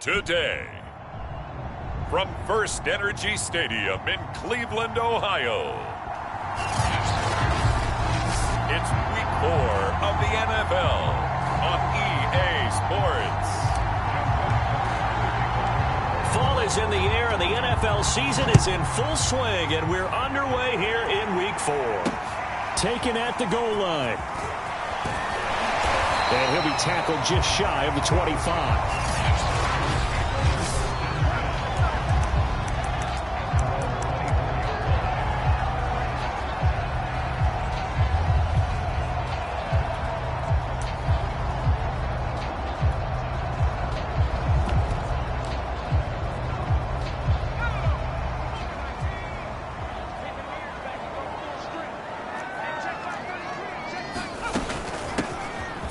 Today, from First Energy Stadium in Cleveland, Ohio, it's Week 4 of the NFL on EA Sports. Fall is in the air and the NFL season is in full swing, and we're underway here in Week 4. Taken at the goal line. And he'll be tackled just shy of the 25.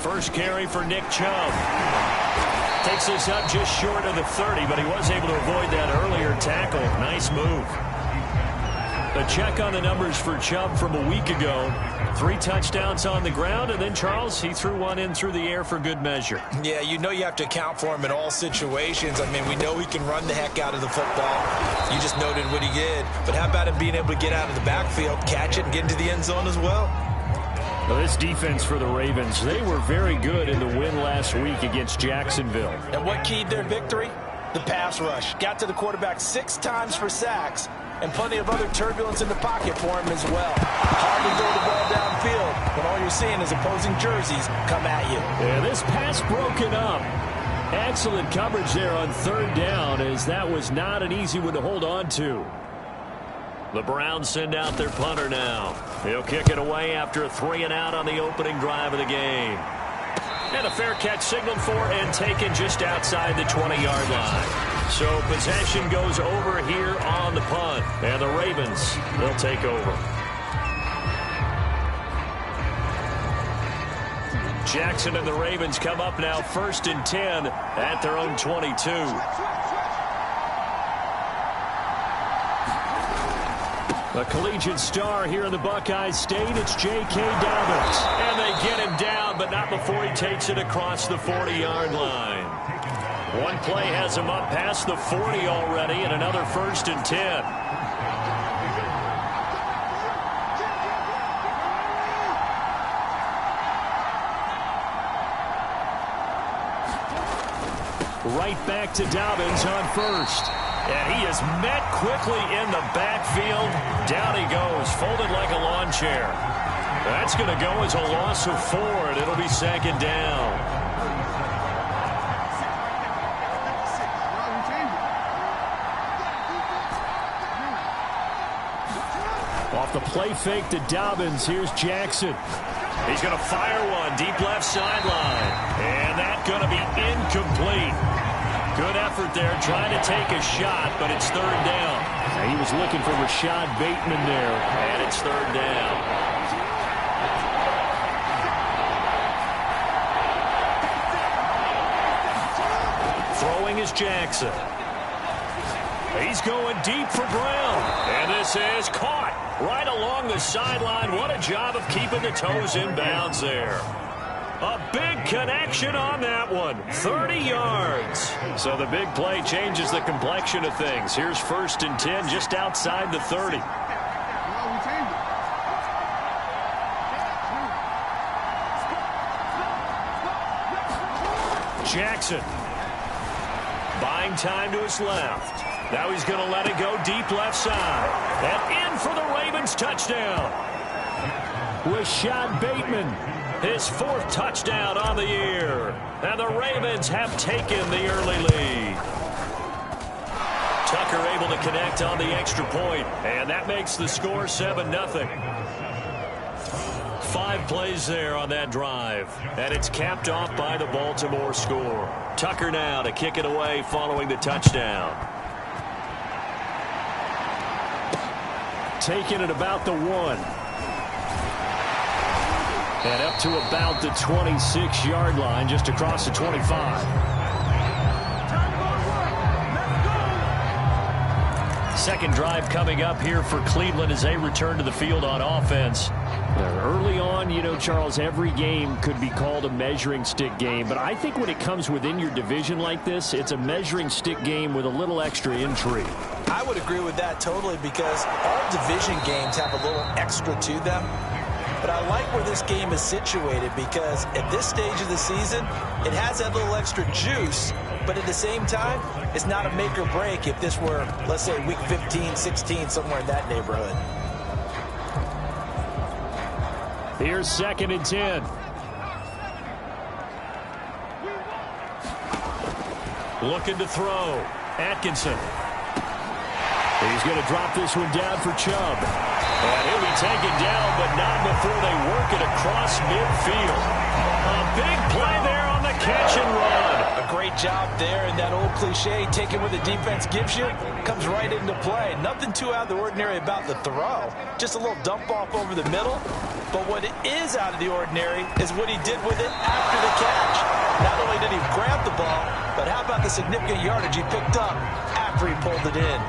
First carry for Nick Chubb. Takes this up just short of the 30, but he was able to avoid that earlier tackle. Nice move. A check on the numbers for Chubb from a week ago. 3 touchdowns on the ground, and then, Charles, he threw one in through the air for good measure. Yeah, you know you have to account for him in all situations. I mean, we know he can run the heck out of the football. You just noted what he did. But how about him being able to get out of the backfield, catch it, and get into the end zone as well? Well, this defense for the Ravens, they were very good in the win last week against Jacksonville. And what keyed their victory? The pass rush. Got to the quarterback 6 times for sacks, and plenty of other turbulence in the pocket for him as well. Hard to throw the ball downfield when all you're seeing is opposing jerseys come at you. Yeah, this pass broken up. Excellent coverage there on 3rd down, as that was not an easy one to hold on to. The Browns send out their punter now. He'll kick it away after a 3-and-out on the opening drive of the game. And a fair catch signaled for and taken just outside the 20-yard line. So possession goes over here on the punt. And the Ravens, they'll take over. Jackson and the Ravens come up now 1st and 10 at their own 22. A collegiate star here in the Buckeye State, it's J.K. Dobbins. And they get him down, but not before he takes it across the 40-yard line. One play has him up past the 40 already, and another 1st and 10. Right back to Dobbins on 1st. And he is met quickly in the backfield. Down he goes, folded like a lawn chair. That's going to go as a loss of 4, and it'll be 2nd down. Off the play fake to Dobbins, here's Jackson. He's going to fire one deep left sideline. And that's going to be incomplete. Good effort there, trying to take a shot, but it's 3rd down. He was looking for Rashad Bateman there, and it's 3rd down. Throwing is Jackson. He's going deep for Brown, and this is caught right along the sideline. What a job of keeping the toes in bounds there. A big connection on that one. 30 yards. So the big play changes the complexion of things. Here's 1st and 10 just outside the 30. Jackson. Buying time to his left. Now he's going to let it go deep left side. And in for the Ravens touchdown. Rashad Bateman. His 4th touchdown on the year. And the Ravens have taken the early lead. Tucker able to connect on the extra point. And that makes the score 7-0. 5 plays there on that drive. And it's capped off by the Baltimore score. Tucker now to kick it away following the touchdown. Taking it about the 1. And up to about the 26-yard line, just across the 25. Second drive coming up here for Cleveland as they return to the field on offense. Early on, you know, Charles, every game could be called a measuring stick game. But I think when it comes within your division like this, it's a measuring stick game with a little extra intrigue. I would agree with that totally because all division games have a little extra to them. But I like where this game is situated because at this stage of the season, it has that little extra juice. But at the same time, it's not a make or break if this were, let's say, week 15, 16, somewhere in that neighborhood. Here's 2nd and 10. Looking to throw. Atkinson. He's going to drop this one down for Chubb. And he'll be taken down, but not before they work it across midfield. A big play there on the catch and run. A great job there, and that old cliche, taking what the defense gives you, comes right into play. Nothing too out of the ordinary about the throw. Just a little dump off over the middle. But what is out of the ordinary is what he did with it after the catch. Not only did he grab the ball, but how about the significant yardage he picked up after he pulled it in?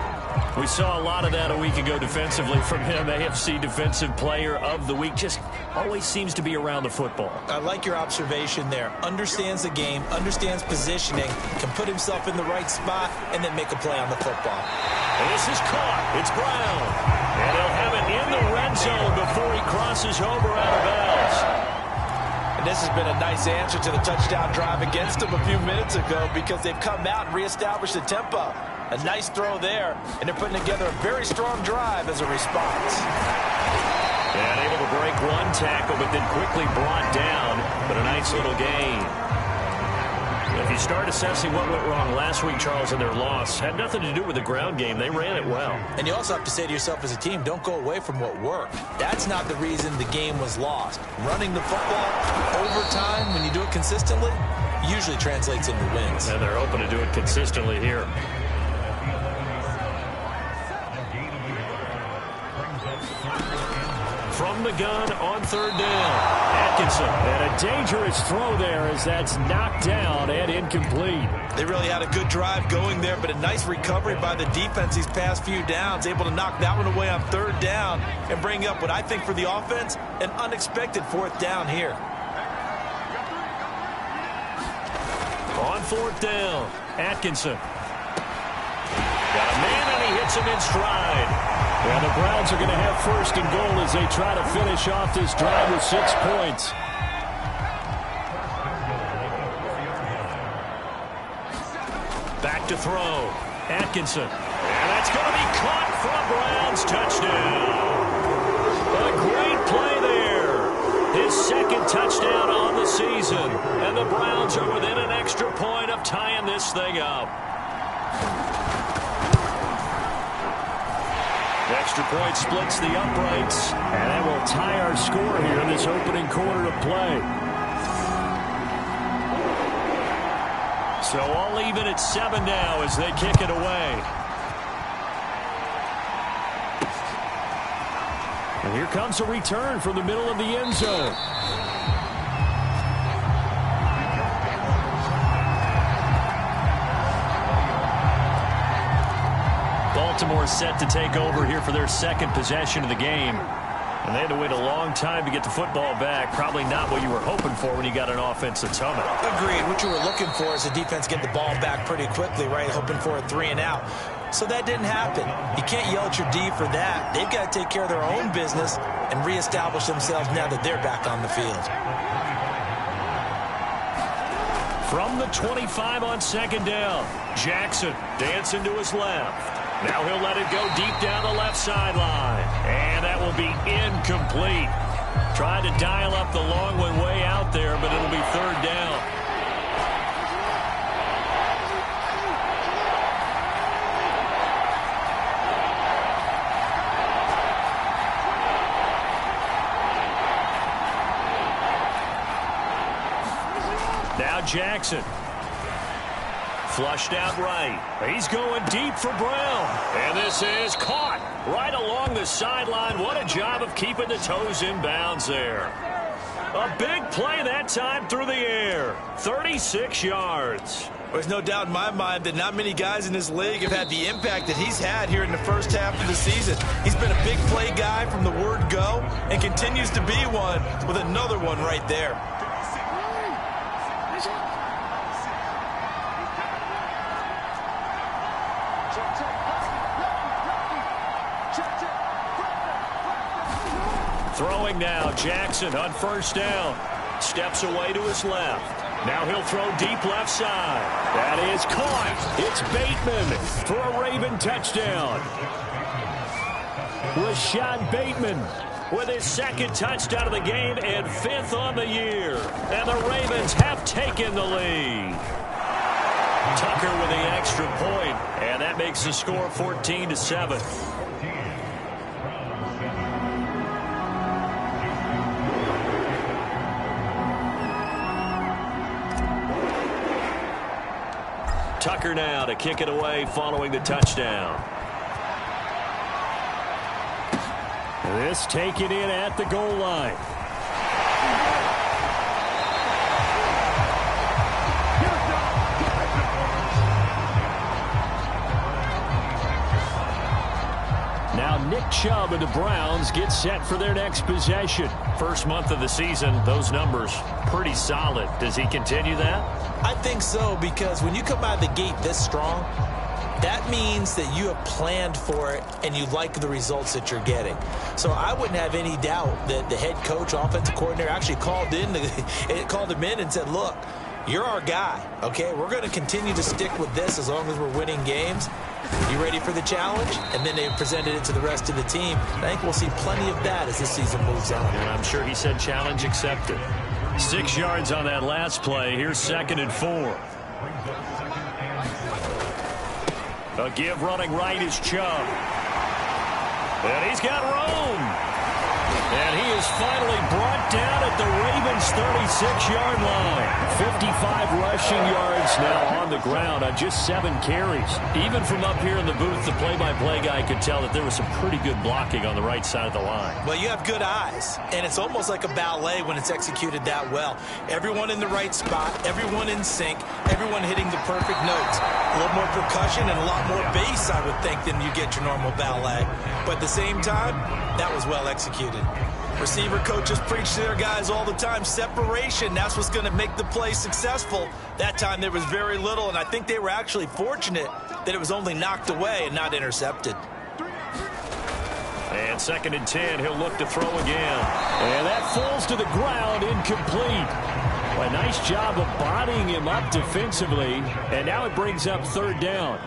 We saw a lot of that a week ago defensively from him. AFC Defensive Player of the Week. Just always seems to be around the football. I like your observation there. Understands the game, understands positioning, can put himself in the right spot, and then make a play on the football. And this is caught. It's Brown. And he'll have it in the red zone before he crosses over out of bounds. And this has been a nice answer to the touchdown drive against them a few minutes ago because they've come out and reestablished the tempo. A nice throw there, and they're putting together a very strong drive as a response. And able to break one tackle, but then quickly brought down, but a nice little gain. If you start assessing what went wrong last week, Charles, in their loss, had nothing to do with the ground game. They ran it well. And you also have to say to yourself as a team, don't go away from what worked. That's not the reason the game was lost. Running the football over time, when you do it consistently, usually translates into wins. And they're open to do it consistently here. From the gun on 3rd down. Atkinson. And a dangerous throw there as that's knocked down and incomplete. They really had a good drive going there, but a nice recovery by the defense these past few downs, able to knock that one away on 3rd down and bring up what I think for the offense, an unexpected 4th down here. On 4th down, Atkinson. Got a man and he hits him in stride. And the Browns are going to have 1st and goal as they try to finish off this drive with 6 points. Back to throw. Atkinson. And that's going to be caught for a Browns touchdown. A great play there. His 2nd touchdown on the season. And the Browns are within an extra point of tying this thing up. Extra point splits the uprights, and that will tie our score here in this opening quarter of play. So all even at 7 now as they kick it away. And here comes a return from the middle of the end zone. Baltimore set to take over here for their 2nd possession of the game. And they had to wait a long time to get the football back. Probably not what you were hoping for when you got an offense that's humming. Agreed. What you were looking for is the defense get the ball back pretty quickly, right? Hoping for a 3 and out. So that didn't happen. You can't yell at your D for that. They've got to take care of their own business and reestablish themselves now that they're back on the field. From the 25 on 2nd down, Jackson dancing to his left. Now he'll let it go deep down the left sideline. And that will be incomplete. Tried to dial up the long one way out there, but it'll be 3rd down. Now Jackson. Flushed out right. He's going deep for Brown. And this is caught right along the sideline. What a job of keeping the toes in bounds there. A big play that time through the air. 36 yards. There's no doubt in my mind that not many guys in this league have had the impact that he's had here in the first half of the season. He's been a big play guy from the word go and continues to be one with another one right there. Throwing now, Jackson on first down. Steps away to his left. Now he'll throw deep left side. That is caught. It's Bateman for a Raven touchdown. Rashad Bateman with his second touchdown of the game and 5th on the year. And the Ravens have taken the lead. Tucker with the extra point, and that makes the score 14-7. Tucker now to kick it away following the touchdown. This taken in at the goal line. Now Nick Chubb and the Browns get set for their next possession. First month of the season, those numbers pretty solid. Does he continue that? I think so, because when you come out of the gate this strong, that means that you have planned for it and you like the results that you're getting. So I wouldn't have any doubt that the head coach, offensive coordinator, actually called him in and said, look, you're our guy, okay? We're going to continue to stick with this as long as we're winning games. You ready for the challenge? And then they presented it to the rest of the team. I think we'll see plenty of that as this season moves on. And I'm sure he said challenge accepted. 6 yards on that last play. Here's 2nd and 4. A give running right is Chubb. And he's got room. And he is finally brought down at the Ravens' 36-yard line. 55 rushing yards now on the ground on just 7 carries. Even from up here in the booth, the play-by-play guy could tell that there was some pretty good blocking on the right side of the line. Well, you have good eyes, and it's almost like a ballet when it's executed that well. Everyone in the right spot, everyone in sync, everyone hitting the perfect notes. A little more percussion and a lot more bass, I would think, than you get your normal ballet. But at the same time, that was well executed. Receiver coaches preach to their guys all the time. Separation, that's what's going to make the play successful. That time there was very little, and I think they were actually fortunate that it was only knocked away and not intercepted. And 2nd and 10, he'll look to throw again. And that falls to the ground, incomplete. A nice job of bodying him up defensively, and now it brings up 3rd down.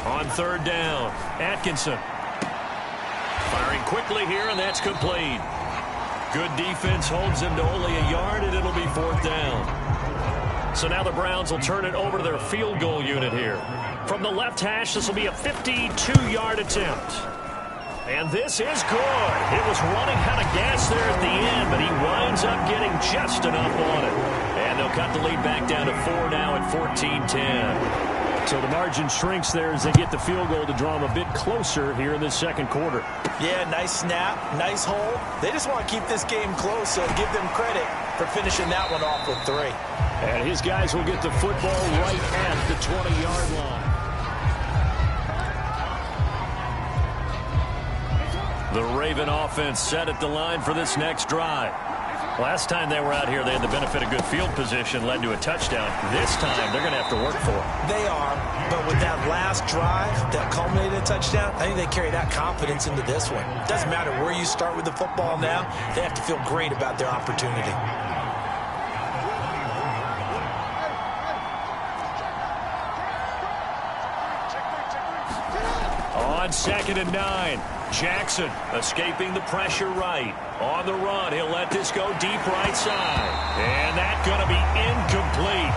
On 3rd down, Atkinson. Firing quickly here, and that's complete. Good defense holds him to only a yard, and it'll be 4th down. So now the Browns will turn it over to their field goal unit here. From the left hash, this will be a 52-yard attempt. And this is good. It was running out of gas there at the end, but he winds up getting just enough on it. And they'll cut the lead back down to 4 now at 14-10. So the margin shrinks there as they get the field goal to draw them a bit closer here in this 2nd quarter. Yeah, nice snap, nice hole. They just want to keep this game close, so give them credit for finishing that one off with 3. And his guys will get the football right at the 20-yard line. The Raven offense set at the line for this next drive. Last time they were out here, they had the benefit of good field position, led to a touchdown. This time, they're going to have to work for it. They are, but with that last drive that culminated in a touchdown, I think they carry that confidence into this one. It doesn't matter where you start with the football now. They have to feel great about their opportunity. On 2nd and 9, Jackson escaping the pressure right. On the run, he'll let this go deep right side. And that's going to be incomplete.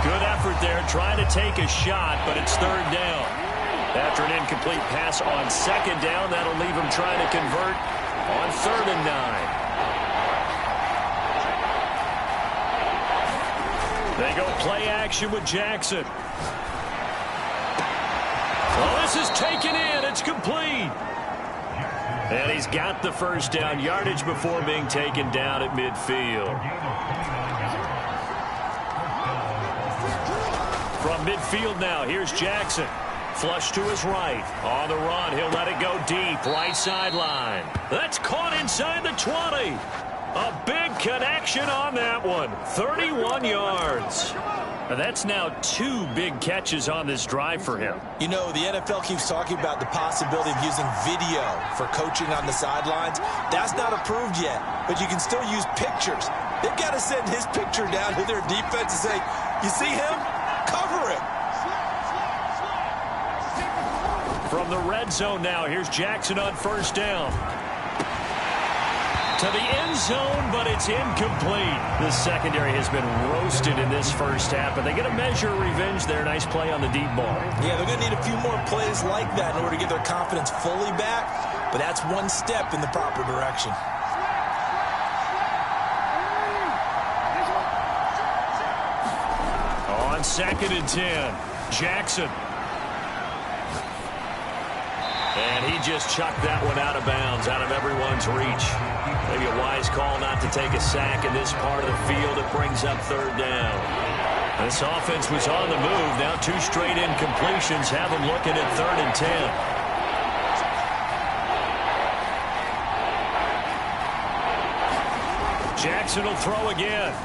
Good effort there, trying to take a shot, but it's 3rd down. After an incomplete pass on 2nd down, that'll leave him trying to convert on 3rd and 9. They go play action with Jackson. Well, this is taken in. It's complete. And he's got the first down, yardage before being taken down at midfield. From midfield now, here's Jackson. Flush to his right. On the run, he'll let it go deep. Right sideline. That's caught inside the 20. A big connection on that one. 31 yards. That's now 2 big catches on this drive for him. You know, the NFL keeps talking about the possibility of using video for coaching on the sidelines. That's not approved yet, but you can still use pictures. They've got to send his picture down to their defense and say, you see him? Cover him. From the red zone now, here's Jackson on first down. To the end zone, but it's incomplete. The secondary has been roasted in this first half, but they get a measure of revenge there. Nice play on the deep ball. Yeah, they're going to need a few more plays like that in order to get their confidence fully back, but that's one step in the proper direction. On 2nd and 10, Jackson. And he just chucked that one out of bounds, out of everyone's reach. Maybe a wise call not to take a sack in this part of the field. It brings up 3rd down. This offense was on the move. Now 2 straight incompletions have them looking at 3rd and 10. Jackson will throw again.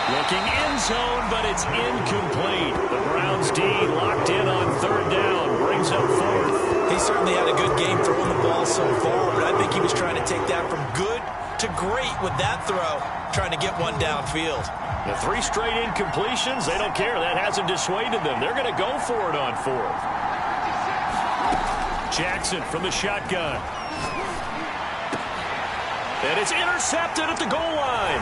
Looking end zone, but it's incomplete. The Browns D locked in on 3rd down. Brings up 4th. He certainly had a good game throwing the ball so far, but I think he was trying to take that from good to great with that throw, trying to get one downfield. The 3 straight incompletions, they don't care. That hasn't dissuaded them. They're going to go for it on 4th. Jackson from the shotgun. And it's intercepted at the goal line.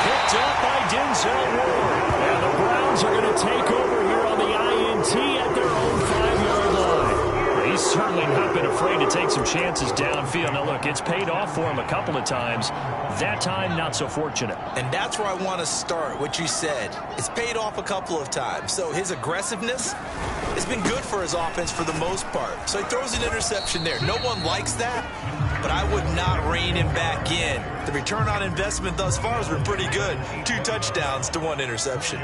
Picked up by Denzel Ward. And the Browns are going to take over here on the INT at their own 5-yard line. He's certainly not been afraid to take some chances downfield. Now, look, it's paid off for him a couple of times. That time, not so fortunate. And that's where I want to start, what you said. It's paid off a couple of times. So his aggressiveness has been good for his offense for the most part. So he throws an interception there. No one likes that, but I would not rein him back in. The return on investment thus far has been pretty good. 2 touchdowns to 1 interception.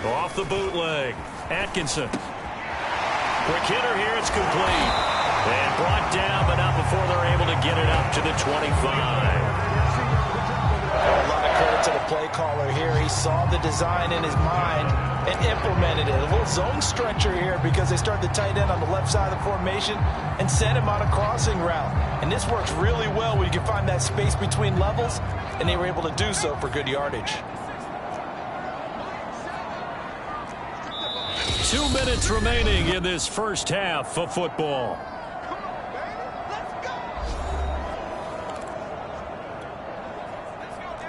Off the bootleg. Atkinson. Quick hitter here. It's complete. And brought down, but not before they're able to get it up to the 25. A lot of credit to the play caller here. He saw the design in his mind and implemented it. A little zone stretcher here because they started the tight end on the left side of the formation and sent him on a crossing route. And this works really well when you can find that space between levels, and they were able to do so for good yardage. 2 minutes remaining in this first half of football.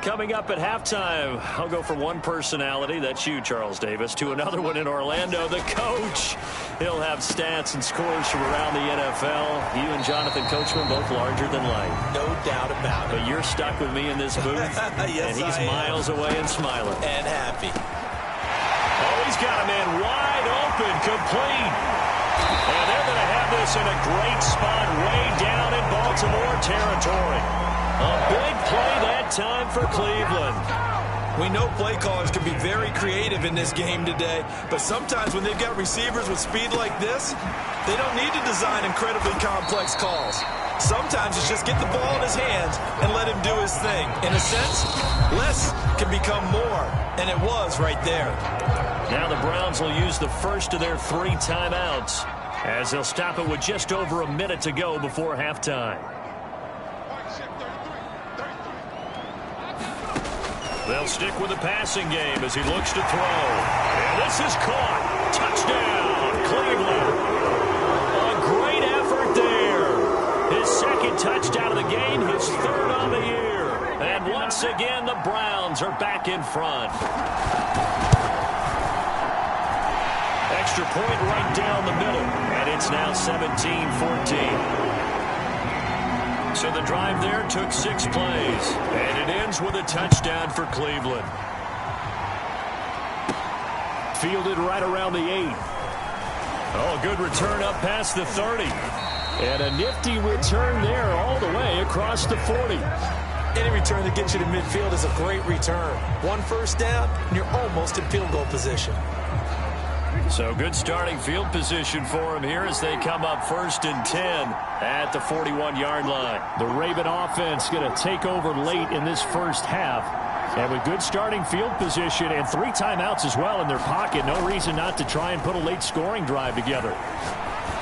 Coming up at halftime, I'll go from one personality, that's you, Charles Davis, to another one in Orlando, the coach. He'll have stats and scores from around the NFL. You and Jonathan Coachman, both larger than life. No doubt about it. But you're stuck with me in this booth, yes, and he's miles away and smiling. And happy. Oh, he's got a man wide open, complete. And they're going to have this in a great spot way down in Baltimore territory. A big play that time for Cleveland. We know play callers can be very creative in this game today, but sometimes when they've got receivers with speed like this, they don't need to design incredibly complex calls. Sometimes it's just get the ball in his hands and let him do his thing. In a sense, less can become more, and it was right there. Now the Browns will use the first of their 3 timeouts as they'll stop it with just over a minute to go before halftime. They'll stick with the passing game as he looks to throw. And this is caught. Touchdown, Cleveland. A great effort there. His 2nd touchdown of the game, his 3rd on the year. And once again, the Browns are back in front. Extra point right down the middle. And it's now 17-14. So the drive there took 6 plays, and it ends with a touchdown for Cleveland. Fielded right around the 8. Oh, good return up past the 30. And a nifty return there all the way across the 40. Any return that gets you to midfield is a great return. 1 first down, and you're almost in field goal position. So good starting field position for him here as they come up 1st and 10 at the 41-yard line. The Raven offense going to take over late in this first half. And with good starting field position and 3 timeouts as well in their pocket, no reason not to try and put a late scoring drive together.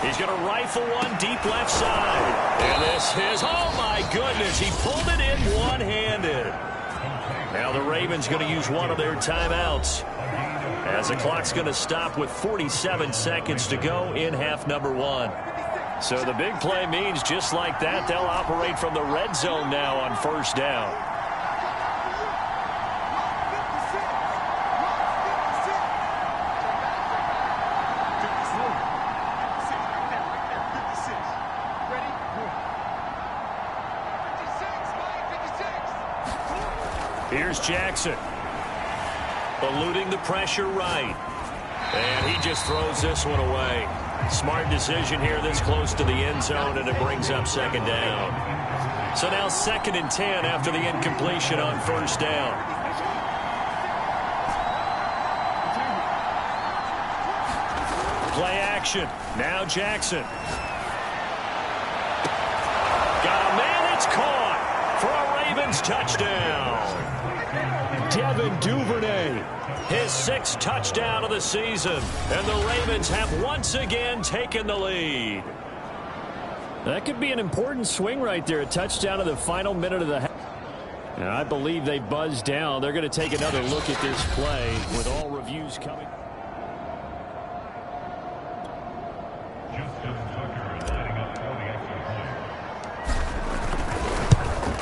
He's going to rifle one deep left side. And this is, oh my goodness, he pulled it in one-handed. Now the Ravens going to use one of their timeouts, as the clock's going to stop with 47 seconds to go in half number 1. So the big play means just like that, they'll operate from the red zone now on 1st down. Here's Jackson, eluding the pressure right. And he just throws this one away. Smart decision here this close to the end zone, and it brings up 2nd down. So now 2nd and 10 after the incompletion on 1st down. Play action. Now Jackson. Got a man, it's caught for a Ravens touchdown. Devin Duvernay, his 6th touchdown of the season, and the Ravens have once again taken the lead. That could be an important swing right there, a touchdown of the final minute of the half. And I believe they buzzed down. They're going to take another look at this play with all reviews coming.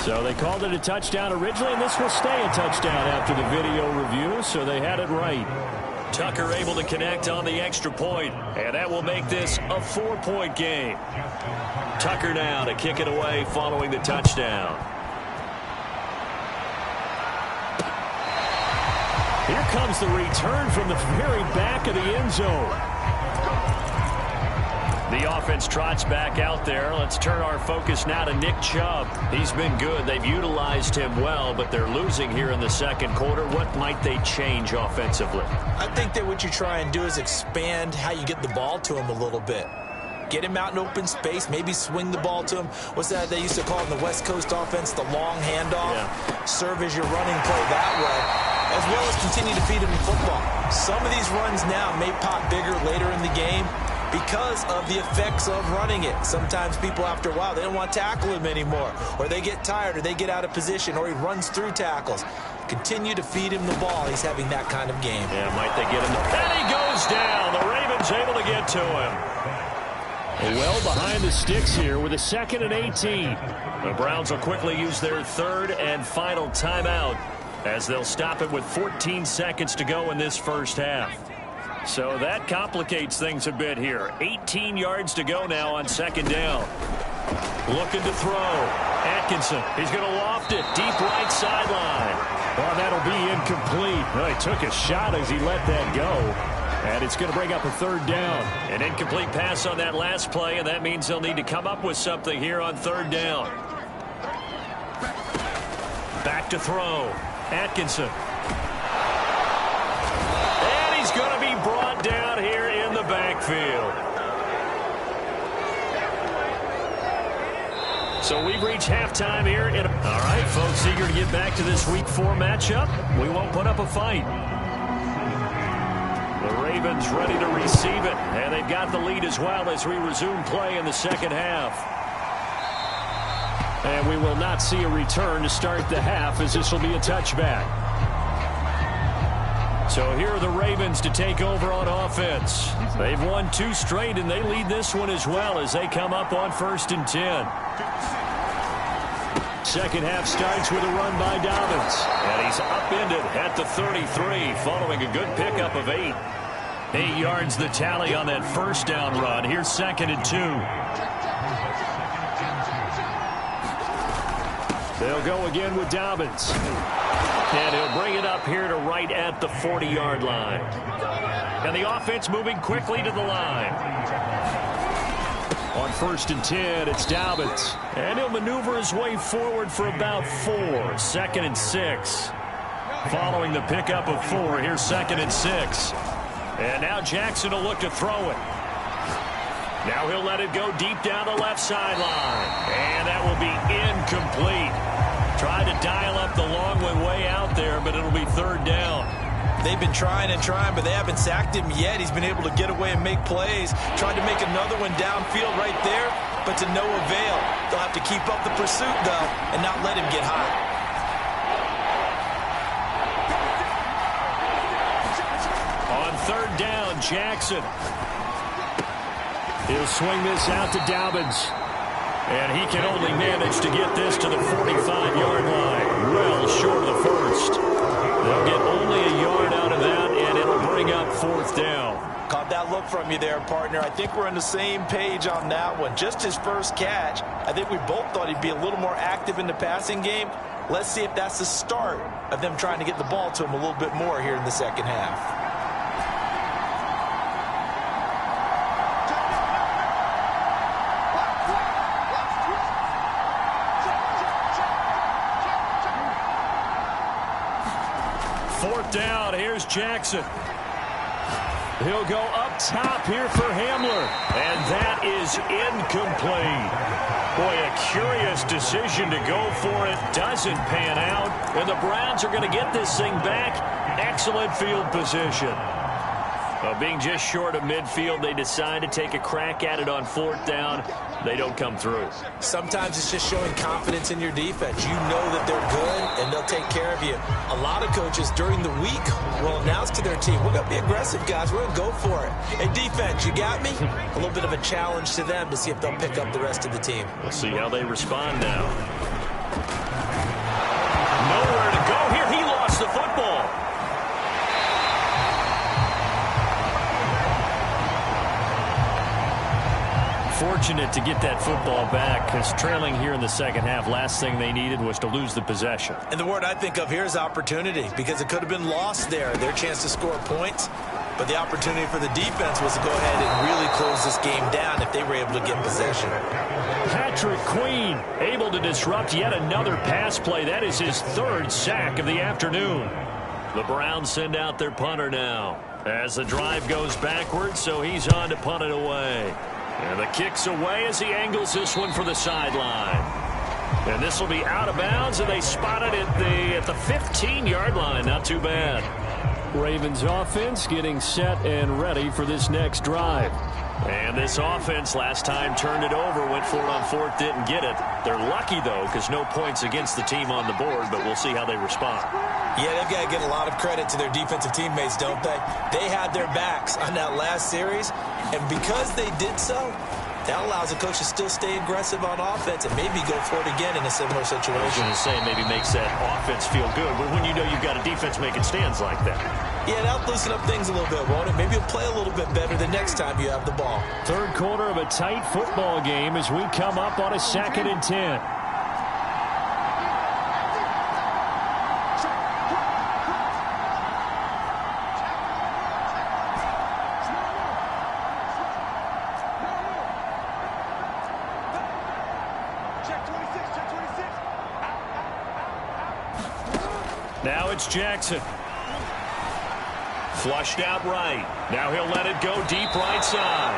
So they called it a touchdown originally, and this will stay a touchdown after the video review, so they had it right. Tucker able to connect on the extra point, and that will make this a 4-point game. Tucker now to kick it away following the touchdown. Here comes the return from the very back of the end zone. The offense trots back out there. Let's turn our focus now to Nick Chubb. He's been good. They've utilized him well, but they're losing here in the 2nd quarter. What might they change offensively? I think that what you try and do is expand how you get the ball to him a little bit. Get him out in open space, maybe swing the ball to him. What's that they used to call in the West Coast offense, the long handoff? Yeah. Serve as your running play that way, as well as continue to feed him the football. Some of these runs now may pop bigger later in the game because of the effects of running it. Sometimes people, after a while, they don't want to tackle him anymore, or they get tired, or they get out of position, or he runs through tackles. Continue to feed him the ball. He's having that kind of game. Yeah, might they get him? And he goes down. The Ravens able to get to him. Well behind the sticks here with a 2nd and 18. The Browns will quickly use their 3rd and final timeout as they'll stop it with 14 seconds to go in this first half. So that complicates things a bit here. 18 yards to go now on 2nd down. Looking to throw. Atkinson, he's going to loft it deep right sideline. Well, that'll be incomplete. Well, he took a shot as he let that go. And it's going to bring up a 3rd down. An incomplete pass on that last play, and that means they'll need to come up with something here on 3rd down. Back to throw. Atkinson. And he's going to be brought down here in the backfield. So we've reached halftime here. All right, folks, eager to get back to this Week 4 matchup. We won't put up a fight. The Ravens ready to receive it, and they've got the lead as well as we resume play in the 2nd half. And we will not see a return to start the half, as this will be a touchback. So here are the Ravens to take over on offense. They've won 2 straight, and they lead this one as well as they come up on 1st and 10. 2nd half starts with a run by Dobbins. And he's upended at the 33 following a good pickup of 8. 8 yards the tally on that 1st down run. Here's 2nd and 2. They'll go again with Dobbins. And he'll bring it up here to right at the 40-yard line. And the offense moving quickly to the line. On 1st and 10, it's Dobbins. And he'll maneuver his way forward for about 4. 2nd and 6. Following the pickup of 4, here's 2nd and 6. And now Jackson will look to throw it. Now he'll let it go deep down the left sideline. And that will be incomplete. Tried to dial up the long way out there, but it'll be 3rd down. They've been trying and trying, but they haven't sacked him yet. He's been able to get away and make plays. Tried to make another one downfield right there, but to no avail. They'll have to keep up the pursuit, though, and not let him get hot. On 3rd down, Jackson. He'll swing this out to Dobbins. And he can only manage to get this to the 45-yard line. Well short of the 1st. They'll get only a yard out of that, and it'll bring up 4th down. Caught that look from you there, partner. I think we're on the same page on that one. Just his first catch. I think we both thought he'd be a little more active in the passing game. Let's see if that's the start of them trying to get the ball to him a little bit more here in the second half. Down. Here's Jackson. He'll go up top here for Hamler. And that is incomplete. Boy, a curious decision to go for it. Doesn't pan out. And the Browns are going to get this thing back. Excellent field position. Being just short of midfield, they decide to take a crack at it on 4th down. They don't come through. Sometimes it's just showing confidence in your defense. You know that they're good, and they'll take care of you. A lot of coaches during the week will announce to their team, we're going to be aggressive, guys. We're going to go for it. Hey, defense, you got me? A little bit of a challenge to them to see if they'll pick up the rest of the team. We'll see how they respond now. Nowhere to go here. He lost the football. Fortunate to get that football back, because trailing here in the second half, last thing they needed was to lose the possession. And the word I think of here is opportunity, because it could have been lost there, their chance to score points. But the opportunity for the defense was to go ahead and really close this game down if they were able to get possession. Patrick Queen able to disrupt yet another pass play. That is his 3rd sack of the afternoon. The Browns send out their punter now as the drive goes backwards, so he's on to punt it away. And the kick's away as he angles this one for the sideline. And this will be out of bounds, and they spot it at the 15-yard line. Not too bad. Ravens offense getting set and ready for this next drive. And this offense last time turned it over, went for it on 4th, didn't get it. They're lucky, though, because no points against the team on the board, but we'll see how they respond. Yeah, they've got to get a lot of credit to their defensive teammates, don't they? They had their backs on that last series, and because they did so, that allows the coach to still stay aggressive on offense and maybe go for it again in a similar situation. I was going to say, maybe makes that offense feel good, but when you know you've got a defense making stands like that. Yeah, that'll loosen up things a little bit, won't it? Maybe you'll play a little bit better the next time you have the ball. 3rd quarter of a tight football game as we come up on a 2nd and 10. Now it's Jackson. Flushed out right. Now he'll let it go deep right side.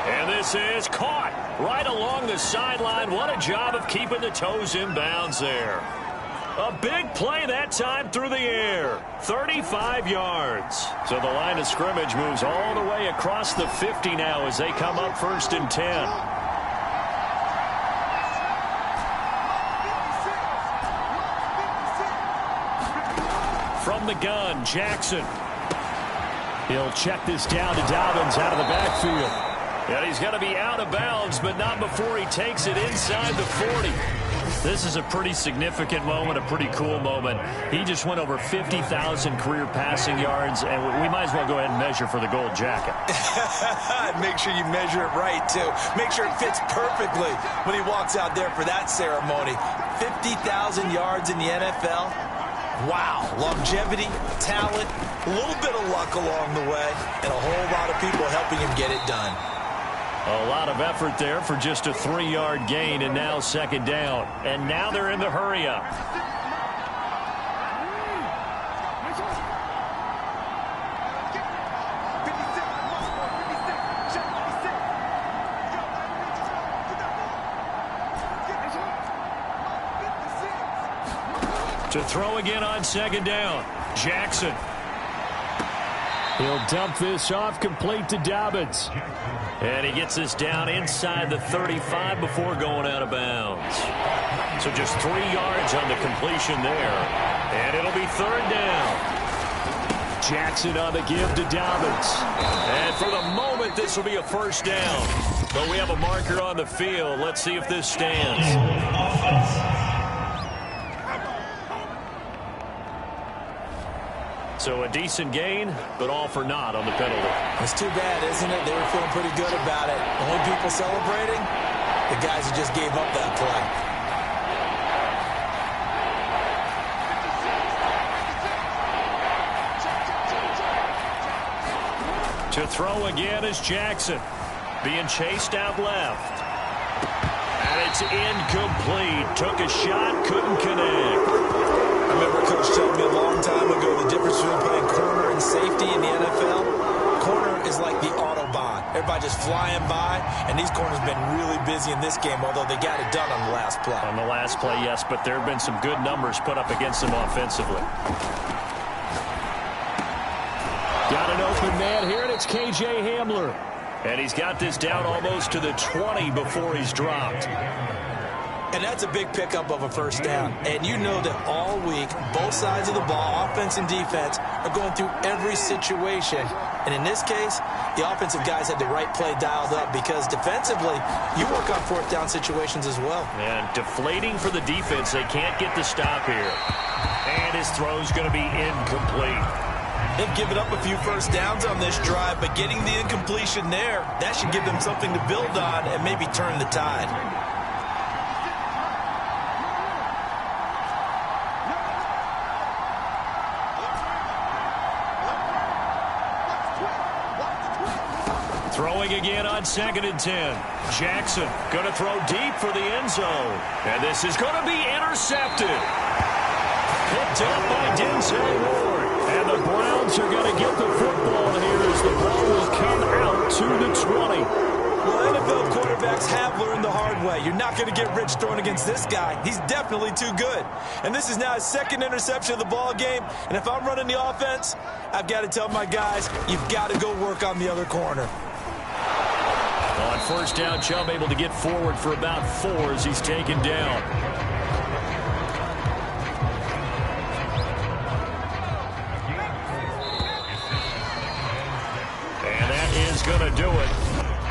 And this is caught right along the sideline. What a job of keeping the toes in bounds there. A big play that time through the air. 35 yards. So the line of scrimmage moves all the way across the 50 now as they come up 1st and 10. From the gun, Jackson. He'll check this down to Dobbins out of the backfield. And he's going to be out of bounds, but not before he takes it inside the 40. This is a pretty significant moment, a pretty cool moment. He just went over 50,000 career passing yards, and we might as well go ahead and measure for the gold jacket. Make sure you measure it right, too. Make sure it fits perfectly when he walks out there for that ceremony. 50,000 yards in the NFL. Wow, longevity, talent, a little bit of luck along the way, and a whole lot of people helping him get it done. A lot of effort there for just a 3-yard gain, and now second down. And now they're in the hurry-up. To throw again on second down, Jackson. He'll dump this off complete to Dobbins. And he gets this down inside the 35 before going out of bounds. So just 3 yards on the completion there. And it'll be third down. Jackson on the give to Dobbins. And for the moment, this will be a first down. But we have a marker on the field. Let's see if this stands. So a decent gain, but all for naught on the penalty. It's too bad, isn't it? They were feeling pretty good about it. Only people celebrating, the guys who just gave up that play. To throw again is Jackson. Being chased out left. And it's incomplete. Took a shot, couldn't connect. I remember Coach told me a long time ago the difference between playing corner and safety in the NFL. Corner is like the Autobahn. Everybody just flying by, and these corners have been really busy in this game, although they got it done on the last play. On the last play, yes, but there have been some good numbers put up against them offensively. Got an open man here, and it's K.J. Hamler. And he's got this down almost to the 20 before he's dropped. And that's a big pickup of a first down. And you know that all week, both sides of the ball, offense and defense, are going through every situation. And in this case, the offensive guys had the right play dialed up because defensively, you work on fourth down situations as well. And deflating for the defense. They can't get the stop here. And his throw's going to be incomplete. They've given up a few first downs on this drive, but getting the incompletion there, that should give them something to build on and maybe turn the tide. Throwing again on 2nd and 10. Jackson going to throw deep for the end zone. And this is going to be intercepted. Picked up by Denzel Ward. And the Browns are going to get the football here as the ball will come out to the 20. Well, NFL quarterbacks have learned the hard way. You're not going to get rich throwing against this guy. He's definitely too good. And this is now his second interception of the ball game. And if I'm running the offense, I've got to tell my guys, you've got to go work on the other corner. On first down, Chubb able to get forward for about 4 as he's taken down. And that is going to do it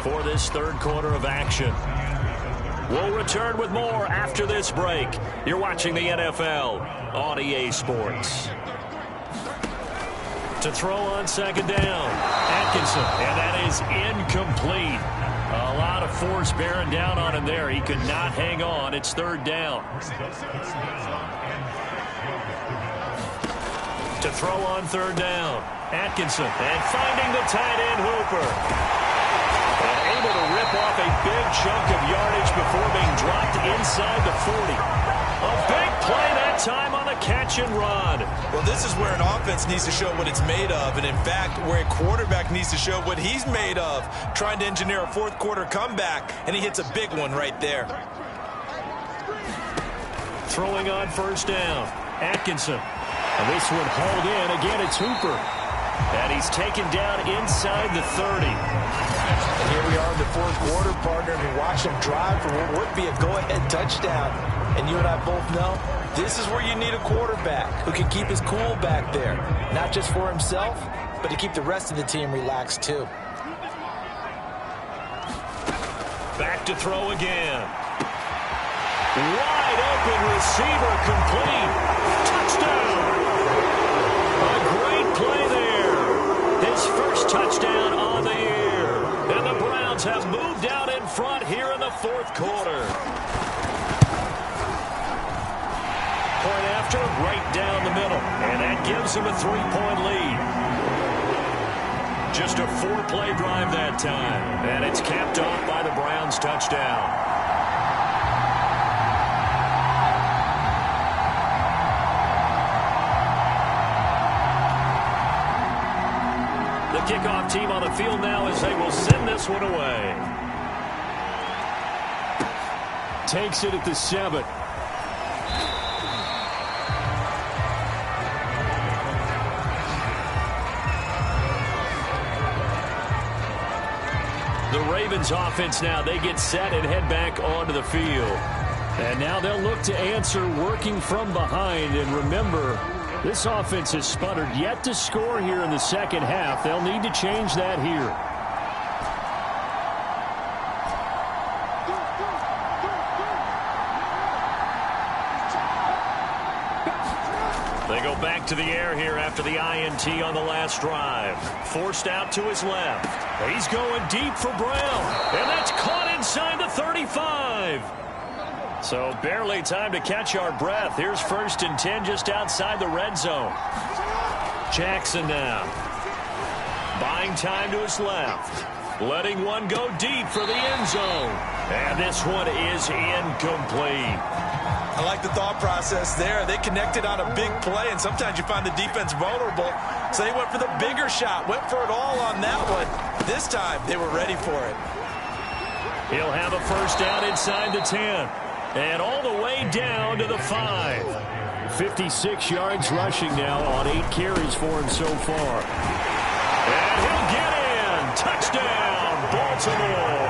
for this third quarter of action. We'll return with more after this break. You're watching the NFL on EA Sports. To throw on second down, Atkinson, and that is incomplete. A lot of force bearing down on him there. He could not hang on. It's third down. To throw on third down, Atkinson, and finding the tight end Hooper. And able to rip off a big chunk of yardage before being dropped inside the 40. A big play that time on the catch and run. Well, this is where an offense needs to show what it's made of, and in fact, where a quarterback needs to show what he's made of, trying to engineer a fourth quarter comeback, and he hits a big one right there. Throwing on first down, Atkinson. And this one hauled in. Again, it's Hooper. And he's taken down inside the 30. And here we are in the fourth quarter, partner, and we watch him drive for what would be a go-ahead touchdown. And you and I both know this is where you need a quarterback who can keep his cool back there. Not just for himself, but to keep the rest of the team relaxed too. Back to throw again. Wide open receiver complete. Touchdown. A great play there. His first touchdown on the year. And the Browns have moved out in front here in the fourth quarter. monster right down the middle. And that gives them a 3-point lead. Just a 4-play drive that time. And it's capped off by the Browns' touchdown. The kickoff team on the field now as they will send this one away. Takes it at the 7. The Ravens offense now, they get set and head back onto the field. And now they'll look to answer working from behind. And remember, this offense has sputtered yet to score here in the second half. They'll need to change that here. They go back to the air here after the INT on the last drive. Forced out to his left. He's going deep for Brown. And that's caught inside the 35. So barely time to catch our breath. Here's 1st and 10 just outside the red zone. Jackson now. Buying time to his left. Letting one go deep for the end zone. And this one is incomplete. I like the thought process there. They connected on a big play, and sometimes you find the defense vulnerable. So they went for the bigger shot, went for it all on that one. This time, they were ready for it. He'll have a 1st down inside the 10. And all the way down to the 5. 56 yards rushing now on 8 carries for him so far. And he'll get in. Touchdown, Baltimore.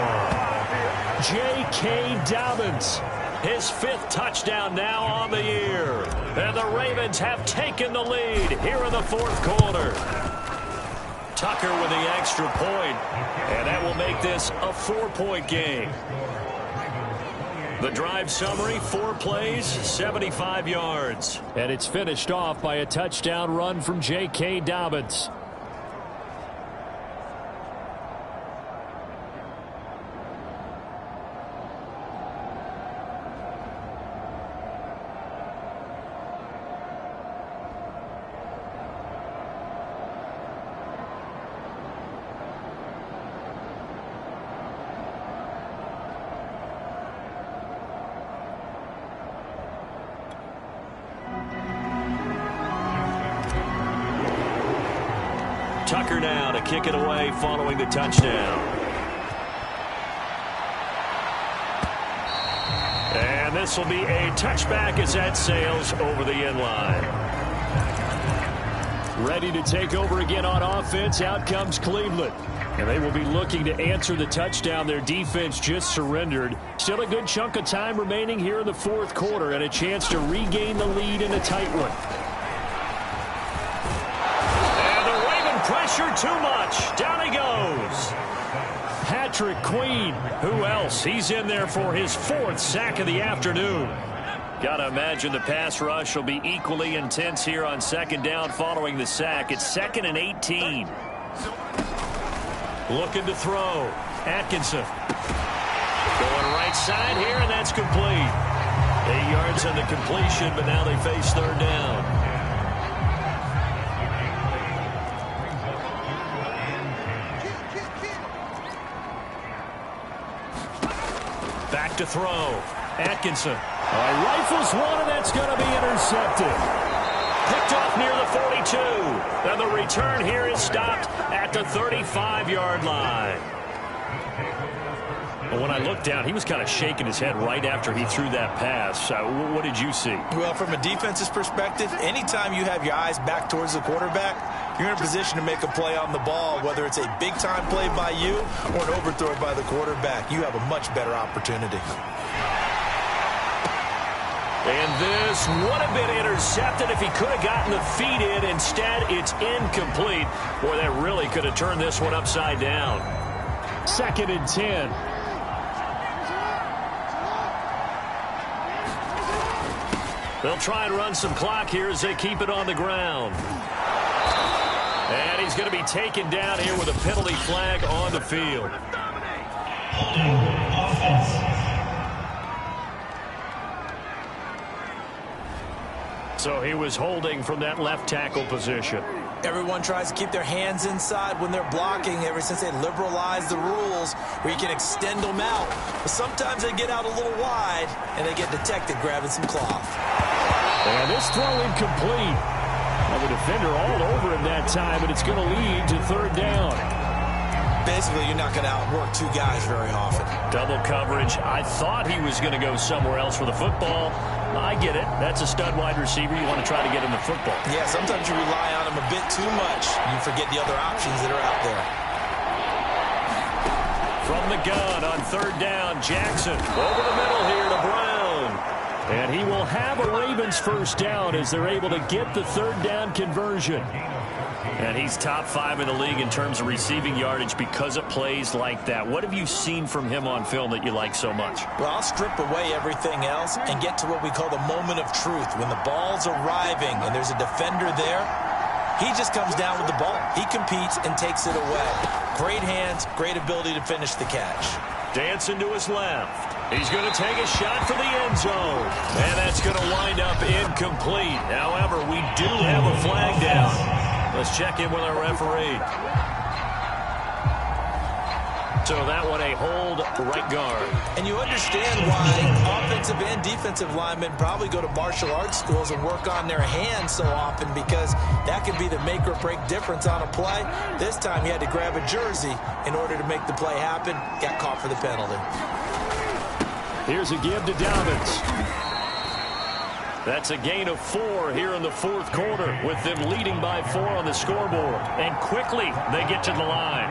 J.K. Dobbins. His 5th touchdown now on the year. And the Ravens have taken the lead here in the 4th quarter. Tucker with the extra point. And that will make this a 4-point game. The drive summary, 4 plays, 75 yards. And it's finished off by a touchdown run from J.K. Dobbins. Tucker now to kick it away following the touchdown. And this will be a touchback as that sails over the end line. Ready to take over again on offense. Out comes Cleveland. And they will be looking to answer the touchdown their defense just surrendered. Still a good chunk of time remaining here in the 4th quarter and a chance to regain the lead in a tight one. Pressure too much. Down he goes. Patrick Queen. Who else? He's in there for his 4th sack of the afternoon. Got to imagine the pass rush will be equally intense here on 2nd down following the sack. It's 2nd and 18. Looking to throw. Atkinson. Going right side here, and that's complete. 8 yards on the completion, but now they face 3rd down. Back to throw. Atkinson. Rifles one, and that's going to be intercepted. Picked off near the 42. And the return here is stopped at the 35-yard line. But when I looked down, he was kind of shaking his head right after he threw that pass. What did you see? Well, from a defense's perspective, anytime you have your eyes back towards the quarterback, you're in a position to make a play on the ball, whether it's a big-time play by you or an overthrow by the quarterback. You have a much better opportunity. And this would have been intercepted if he could have gotten the feet in. Instead, it's incomplete. Boy, that really could have turned this one upside down. 2nd and 10. They'll try and run some clock here as they keep it on the ground. And he's going to be taken down here with a penalty flag on the field. So he was holding from that left tackle position. Everyone tries to keep their hands inside when they're blocking ever since they liberalized the rules where you can extend them out. But sometimes they get out a little wide and they get detected grabbing some cloth. And this throw incomplete. Well, the defender all over him that time, and it's going to lead to third down. Basically, you're not going to outwork two guys very often. Double coverage. I thought he was going to go somewhere else for the football. I get it. That's a stud wide receiver. You want to try to get him the football. Yeah, sometimes you rely on him a bit too much. You forget the other options that are out there. From the gun on third down, Jackson over the middle here to Brown. And he will have a Ravens first down as they're able to get the third down conversion. And he's top 5 in the league in terms of receiving yardage because of plays like that. What have you seen from him on film that you like so much? Well, I'll strip away everything else and get to what we call the moment of truth. When the ball's arriving and there's a defender there, he just comes down with the ball. He competes and takes it away. Great hands, great ability to finish the catch. Dancing to his left. He's going to take a shot for the end zone. And that's going to wind up incomplete. However, we do have a flag down. Let's check in with our referee. So that one a hold right guard. And you understand why offensive and defensive linemen probably go to martial arts schools and work on their hands so often, because that could be the make or break difference on a play. This time he had to grab a jersey in order to make the play happen. Got caught for the penalty. Here's a give to Dobbins. That's a gain of 4 here in the fourth quarter, with them leading by 4 on the scoreboard. And quickly, they get to the line.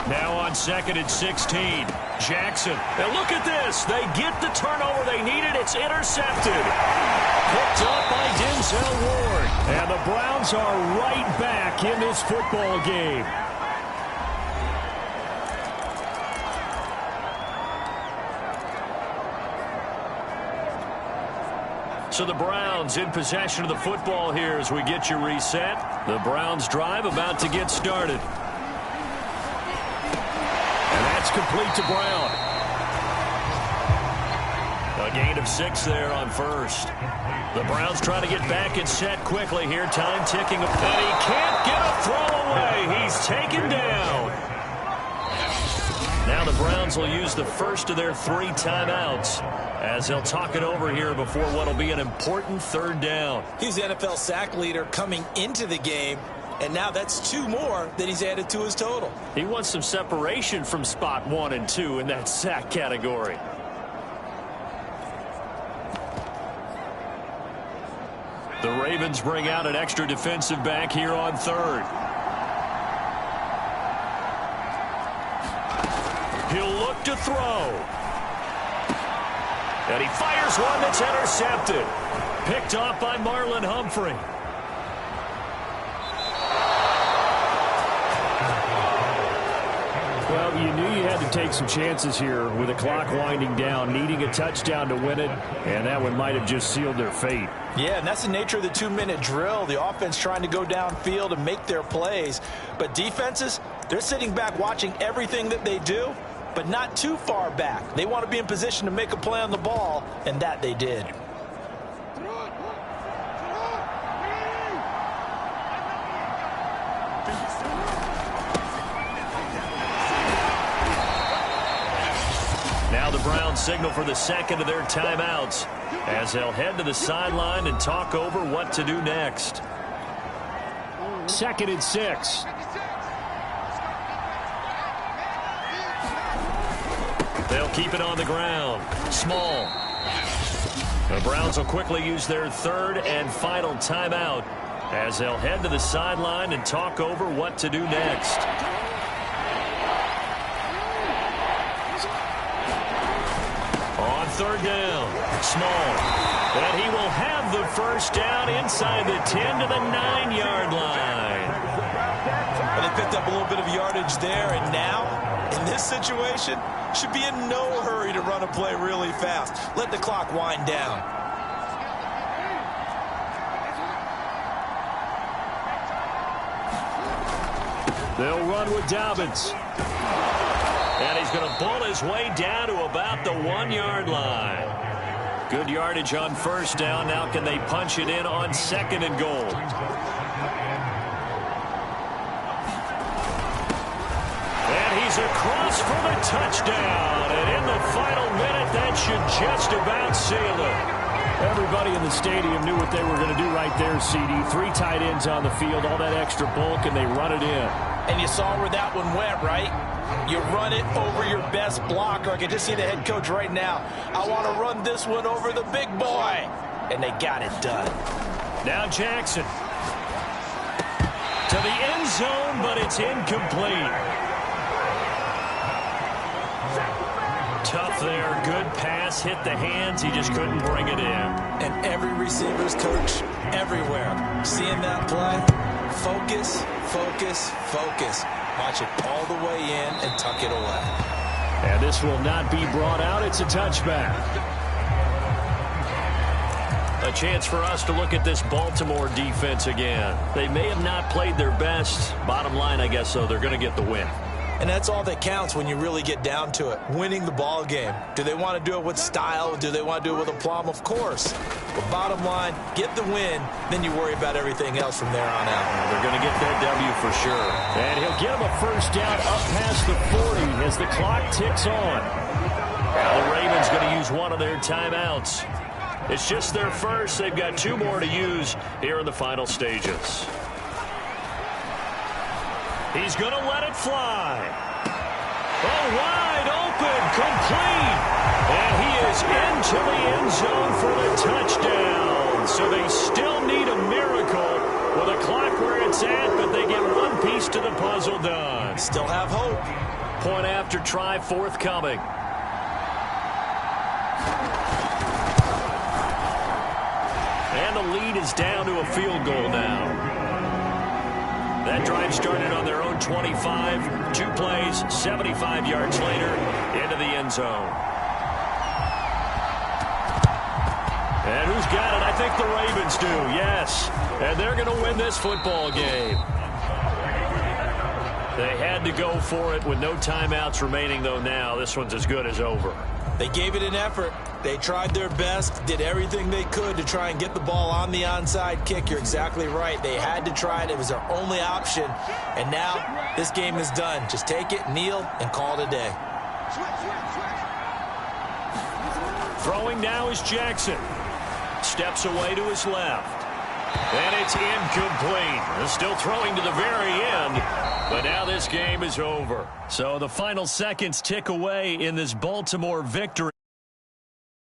Now on 2nd and 16, Jackson. And look at this. They get the turnover they needed. It's intercepted. Picked up by Denzel Ward. And the Browns are right back in this football game. So the Browns in possession of the football here as we get you reset. The Browns drive about to get started. And that's complete to Brown. A gain of 6 there on first. The Browns trying to get back and set quickly here. Time ticking. And he can't get a throw away. He's taken down. Now the Browns will use the first of their 3 timeouts as they'll talk it over here before what will be an important third down. He's the NFL sack leader coming into the game, and now that's 2 more that he's added to his total. He wants some separation from spot 1 and 2 in that sack category. The Ravens bring out an extra defensive back here on third. He'll look to throw. And he fires one that's intercepted. Picked off by Marlon Humphrey. Well, you knew you had to take some chances here with the clock winding down, needing a touchdown to win it, and that one might have just sealed their fate. Yeah, and that's the nature of the 2-minute drill. The offense trying to go downfield and make their plays. But defenses, they're sitting back watching everything that they do, but not too far back. They want to be in position to make a play on the ball, and that they did. Now the Browns signal for the second of their timeouts as they'll head to the sideline and talk over what to do next. 2nd and 6. They'll keep it on the ground. Small. The Browns will quickly use their 3rd and final timeout as they'll head to the sideline and talk over what to do next. On 3rd down, Small. And he will have the first down inside the 10 to the 9-yard line. Well, they picked up a little bit of yardage there, and now, in this situation, should be in no hurry to run a play really fast. Let the clock wind down. They'll run with Dobbins. And he's going to bull his way down to about the 1-yard line. Good yardage on first down. Now can they punch it in on 2nd and goal? And he's across for the touchdown. And in the final minute, that should just about seal it. Everybody in the stadium knew what they were going to do right there, CD. 3 tight ends on the field, all that extra bulk, and they run it in. And you saw where that one went, right? You run it over your best blocker. I can just see the head coach right now. I want to run this one over the big boy. And they got it done. Now Jackson. To the end zone, but it's incomplete. Tough there. Good pass. Hit the hands. He just couldn't bring it in. And every receiver's coach everywhere. Seeing that play, focus, focus, focus. Watch it all the way in and tuck it away. And this will not be brought out. It's a touchback. A chance for us to look at this Baltimore defense again. They may have not played their best. Bottom line, I guess, so they're going to get the win. And that's all that counts when you really get down to it. Winning the ball game. Do they want to do it with style? Do they want to do it with aplomb? Of course. But bottom line, get the win, then you worry about everything else from there on out. They're going to get that W for sure. And he'll get him a first down up past the 40 as the clock ticks on. Now the Ravens going to use one of their timeouts. It's just their first. They've got 2 more to use here in the final stages. He's going to let it fly. Oh, wide open, complete. And he is into the end zone for the touchdown. So they still need a miracle with a clock where it's at, but they get one piece to the puzzle done. Still have hope. Point after try forthcoming. And the lead is down to a field goal now. That drive started on their own 25. 2 plays, 75 yards later, into the end zone. And who's got it? I think the Ravens do, yes. And they're going to win this football game. They had to go for it with no timeouts remaining, though, now. This one's as good as over. They gave it an effort. They tried their best, did everything they could to try and get the ball on the onside kick. You're exactly right. They had to try it. It was their only option. And now this game is done. Just take it, kneel, and call it a day. Throwing now is Jackson. Steps away to his left. And it's incomplete. Still throwing to the very end. But now this game is over. So the final seconds tick away in this Baltimore victory.